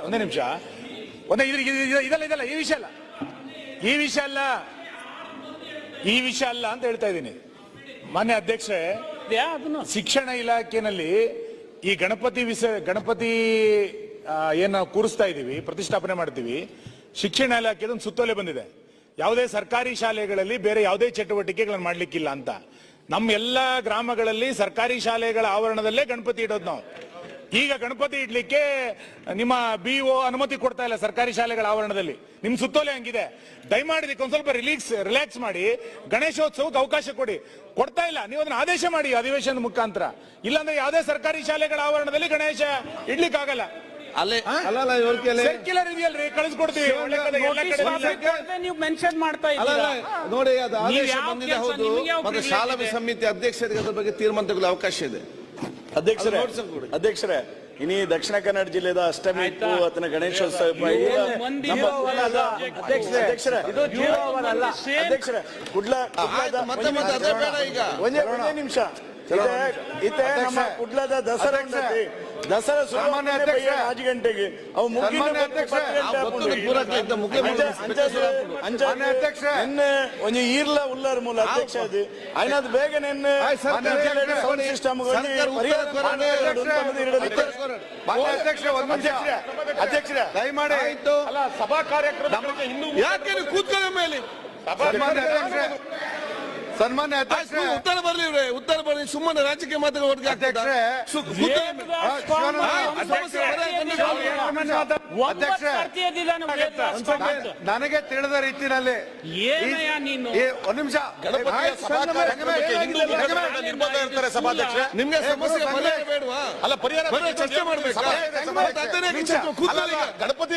ಒಂದೇ ನಿಮಿಷ ಇದಲ್ಲ ಈ ವಿಷಯ ಅಲ್ಲ ಅಂತ ಹೇಳ್ತಾ ಇದ್ದೀನಿ. ಮಾನ್ಯ ಅಧ್ಯಕ್ಷರೇ, ಶಿಕ್ಷಣ ಇಲಾಖೆಯಲ್ಲಿ ಈ ಗಣಪತಿ ಏನ್ ನಾವು ಕೂರಿಸ್ತಾ ಇದೀವಿ, ಪ್ರತಿಷ್ಠಾಪನೆ ಮಾಡ್ತೀವಿ, ಶಿಕ್ಷಣ ಇಲಾಖೆದ ಒಂದು ಸುತ್ತೋಲೆ ಬಂದಿದೆ. ಯಾವುದೇ ಸರ್ಕಾರಿ ಶಾಲೆಗಳಲ್ಲಿ ಬೇರೆ ಯಾವುದೇ ಚಟುವಟಿಕೆಗಳನ್ನು ಮಾಡ್ಲಿಕ್ಕಿಲ್ಲ ಅಂತ. ನಮ್ಮ ಎಲ್ಲಾ ಗ್ರಾಮಗಳಲ್ಲಿ ಸರ್ಕಾರಿ ಶಾಲೆಗಳ ಆವರಣದಲ್ಲೇ ಗಣಪತಿ ಇಡೋದು ನಾವು. ಈಗ ಗಣಪತಿ ಇಡ್ಲಿಕ್ಕೆ ನಿಮ್ಮ BO ಅನುಮತಿ ಕೊಡ್ತಾ ಇಲ್ಲ ಸರ್ಕಾರಿ ಶಾಲೆಗಳ ಆವರಣದಲ್ಲಿ. ನಿಮ್ ಸುತ್ತೋಲೆ ಹಂಗಿದೆ. ದಯಮಾಡಿ ಒಂದ್ ಸ್ವಲ್ಪ ರಿಲ್ಯಾಕ್ಸ್ ಮಾಡಿ ಗಣೇಶೋತ್ಸವಕ್ಕೆ ಅವಕಾಶ ಕೊಡ್ತಾ ಇಲ್ಲ. ನೀವು ಅದನ್ನ ಆದೇಶ ಮಾಡಿ ಅಧಿವೇಶನದ ಮುಖಾಂತರ. ಇಲ್ಲಾಂದ್ರೆ ಯಾವುದೇ ಸರ್ಕಾರಿ ಶಾಲೆಗಳ ಆವರಣದಲ್ಲಿ ಗಣೇಶ ಇಡ್ಲಿಕ್ಕೆ ಆಗಲ್ಲ. ಸರ್ಕ್ಯುಲರ್ ಇದೆಯಲ್ರಿ, ಕಳಿಸ್ಕೊಡ್ತೀವಿ. ನೀವು ಮೆನ್ಷನ್ ಮಾಡ್ತಾ ಇದ್ದೀರಾ ನೋಡಿ, ಅದು ಆದೇಶ ಬಂದಿದೆ. ಹೌದು, ಮತ್ತೆ ಶಾಲಾ ಸಮಿತಿ ಅಧ್ಯಕ್ಷರಿಗೆ ಅದ್ರ ಬಗ್ಗೆ ತೀರ್ಮಾನ ತಗೊಳ್ಳುವ ಅವಕಾಶ ಇದೆ. ಅಧ್ಯಕ್ಷರೇ, ಇನಿ ದಕ್ಷಿಣ ಕನ್ನಡ ಜಿಲ್ಲೆದ ಅಷ್ಟಮಿ ಅಥವಾ ಗಣೇಶೋತ್ಸವ ಒಂದೇ ನಿಮಿಷ ನಮ್ಮ ಕುಡ್ಲದ ದಸರಾ ಸಾಮಾನ್ಯ 5 ಗಂಟೆಗೆ ಅವು ಒಂಜಿ ಈರ್ಲ ಉಳ್ಳಾರ ಮೂಲ ಅಧ್ಯಕ್ಷ ಅದು ಐನಾದ್ ಬೇಗ ಸೌಂಡ್ ಸಿಸ್ಟಮ್ ಅಧ್ಯಕ್ಷರ ದಯಮಾಡಿ ಸಭಾ ಕಾರ್ಯಕ್ರಮ ಯಾಕೆ ಕೂತ್ಕೊಳ್ಳೋ ಮೇಲೆ ಸನ್ಮಾನ್ಯ ಅಧ್ಯಕ್ಷ ಉತ್ತರ ಬರ್ಲಿ ಸುಮ್ಮನೆ ರಾಜಕೀಯ ಮಾತುಗಳು ನನಗೆ ತಿಳಿದ ರೀತಿಯಲ್ಲಿ ಒಂದು ನಿಮಿಷ ನಿಮ್ಗೆ ಸಮಸ್ಯೆ ಬೇಡವಾ? ಅಲ್ಲ, ಪರಿಹಾರ ಚರ್ಚೆ ಮಾಡ್ಬೇಕು. ಗಣಪತಿ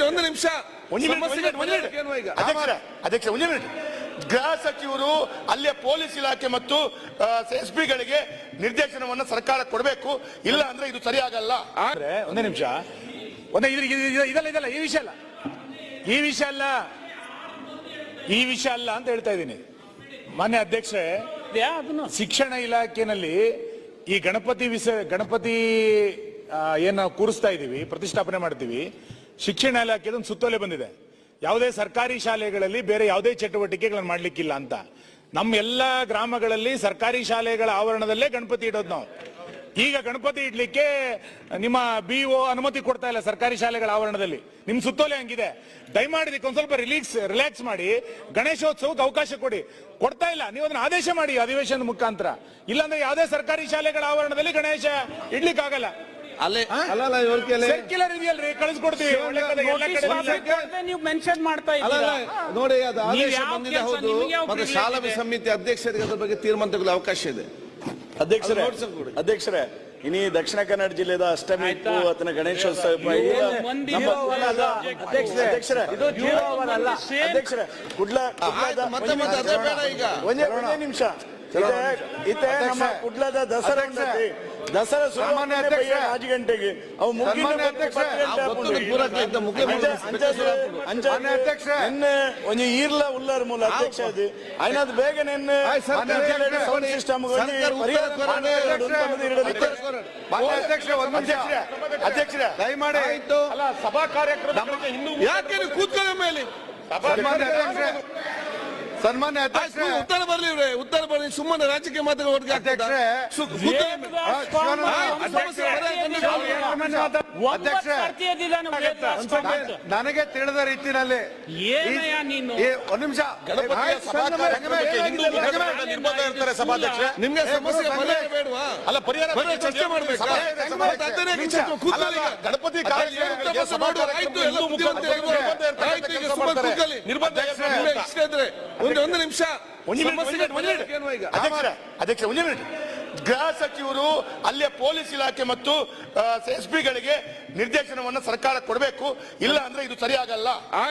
ಒಂದು ನಿಮಿಷ ಅಧ್ಯಕ್ಷ, ಗೃಹ ಸಚಿವರು ಅಲ್ಲಿಯ ಪೊಲೀಸ್ ಇಲಾಖೆ ಮತ್ತು SPಗಳಿಗೆ ನಿರ್ದೇಶನವನ್ನು ಸರ್ಕಾರ ಕೊಡಬೇಕು. ಇಲ್ಲ ಅಂದ್ರೆ ಇದು ಸರಿಯಾಗಲ್ಲ. ಒಂದೇ ನಿಮಿಷ ಇದಲ್ಲ ಈ ವಿಷಯ ಅಲ್ಲ ಅಂತ ಹೇಳ್ತಾ ಇದ್ದೀನಿ. ಮಾನ್ಯ ಅಧ್ಯಕ್ಷರೇ, ಶಿಕ್ಷಣ ಇಲಾಖೆಯಲ್ಲಿ ಈ ಗಣಪತಿ ಏನ್ ನಾವು ಕೂರಿಸ್ತಾ ಇದೀವಿ, ಪ್ರತಿಷ್ಠಾಪನೆ ಮಾಡ್ತೀವಿ, ಶಿಕ್ಷಣ ಇಲಾಖೆದ ಒಂದು ಸುತ್ತೋಲೆ ಬಂದಿದೆ. ಯಾವುದೇ ಸರ್ಕಾರಿ ಶಾಲೆಗಳಲ್ಲಿ ಬೇರೆ ಯಾವುದೇ ಚಟುವಟಿಕೆಗಳನ್ನು ಮಾಡ್ಲಿಕ್ಕಿಲ್ಲ ಅಂತ. ನಮ್ಮ ಎಲ್ಲಾ ಗ್ರಾಮಗಳಲ್ಲಿ ಸರ್ಕಾರಿ ಶಾಲೆಗಳ ಆವರಣದಲ್ಲೇ ಗಣಪತಿ ಇಡೋದು ನಾವು. ಈಗ ಗಣಪತಿ ಇಡ್ಲಿಕ್ಕೆ ನಿಮ್ಮ BO ಅನುಮತಿ ಕೊಡ್ತಾ ಇಲ್ಲ ಸರ್ಕಾರಿ ಶಾಲೆಗಳ ಆವರಣದಲ್ಲಿ. ನಿಮ್ ಸುತ್ತೋಲೆ ಹಂಗಿದೆ. ದಯಮಾಡಿ ಒಂದ್ ಸ್ವಲ್ಪ ರಿಲ್ಯಾಕ್ಸ್ ಮಾಡಿ ಗಣೇಶೋತ್ಸವಕ್ಕೆ ಅವಕಾಶ ಕೊಡ್ತಾ ಇಲ್ಲ. ನೀವು ಅದನ್ನ ಆದೇಶ ಮಾಡಿ ಅಧಿವೇಶನದ ಮುಖಾಂತರ. ಇಲ್ಲಾಂದ್ರೆ ಯಾವುದೇ ಸರ್ಕಾರಿ ಶಾಲೆಗಳ ಆವರಣದಲ್ಲಿ ಗಣೇಶ ಇಡ್ಲಿಕ್ಕೆ ಆಗಲ್ಲ. ಸರ್ಕ್ಯುಲರ್ ಇದೆಯಲ್ರಿ, ಕಳಿಸ್ಕೊಡ್ತೀವಿ. ನೀವು ಮೆನ್ಷನ್ ಮಾಡ್ತಾ ಇದ್ದೀರಾ ನೋಡಿ, ಅದು ಆದೇಶ ಬಂದಿದೆ. ಹೌದು, ಮತ್ತೆ ಶಾಲಾ ಸಮಿತಿ ಅಧ್ಯಕ್ಷರಿಗೆ ಅದ್ರ ಬಗ್ಗೆ ತೀರ್ಮಾನ ತಗೊಳ್ಳುವ ಅವಕಾಶ ಇದೆ. ಅಧ್ಯಕ್ಷರೇ, ಇನಿ ದಕ್ಷಿಣ ಕನ್ನಡ ಜಿಲ್ಲೆದ ಅಷ್ಟಮಿ ಅಥವಾ ಗಣೇಶೋತ್ಸವ ಒಂದೇ ನಿಮಿಷ ನಮ್ಮ ಕುಡ್ಲದ ದಸರಾ ಸಾಮಾನ್ಯ 5 ಗಂಟೆಗೆ ಅವು ಒಂಜಿ ಈರ್ಲ ಉಳ್ಳಾರ ಮೂಲ ಅಧ್ಯಕ್ಷ ಅದು ಐನಾದ್ ಬೇಗ ಸೌಂಡ್ ಸಿಸ್ಟಮ್ ಅಧ್ಯಕ್ಷರ ದಯಮಾಡಿ ಸಭಾ ಕಾರ್ಯಕ್ರಮ ಯಾಕೆ ಕೂತ್ಕೊಳ್ಳೋ ಮೇಲೆ ಸನ್ಮಾನ್ಯ ಅಧ್ಯಕ್ಷ ಉತ್ತರ ಬರ್ಲಿ ಸುಮ್ಮನೆ ರಾಜಕೀಯ ಮಾತುಗಳು ನನಗೆ ತಿಳಿದ ರೀತಿಯಲ್ಲಿ ಒಂದು ನಿಮಿಷ ನಿಮ್ಗೆ ಸಮಸ್ಯೆ ಬೇಡವಾ? ಅಲ್ಲ, ಪರಿಹಾರ ಚರ್ಚೆ ಮಾಡ್ಬೇಕು. ಗಣಪತಿ ಒಂದು ನಿಮಿಷ ಅಧ್ಯಕ್ಷ, ಗೃಹ ಸಚಿವರು ಅಲ್ಲಿಯ ಪೊಲೀಸ್ ಇಲಾಖೆ ಮತ್ತು SPಗಳಿಗೆ ನಿರ್ದೇಶನವನ್ನು ಸರ್ಕಾರ ಕೊಡಬೇಕು. ಇಲ್ಲ ಅಂದ್ರೆ ಇದು ಸರಿಯಾಗಲ್ಲ.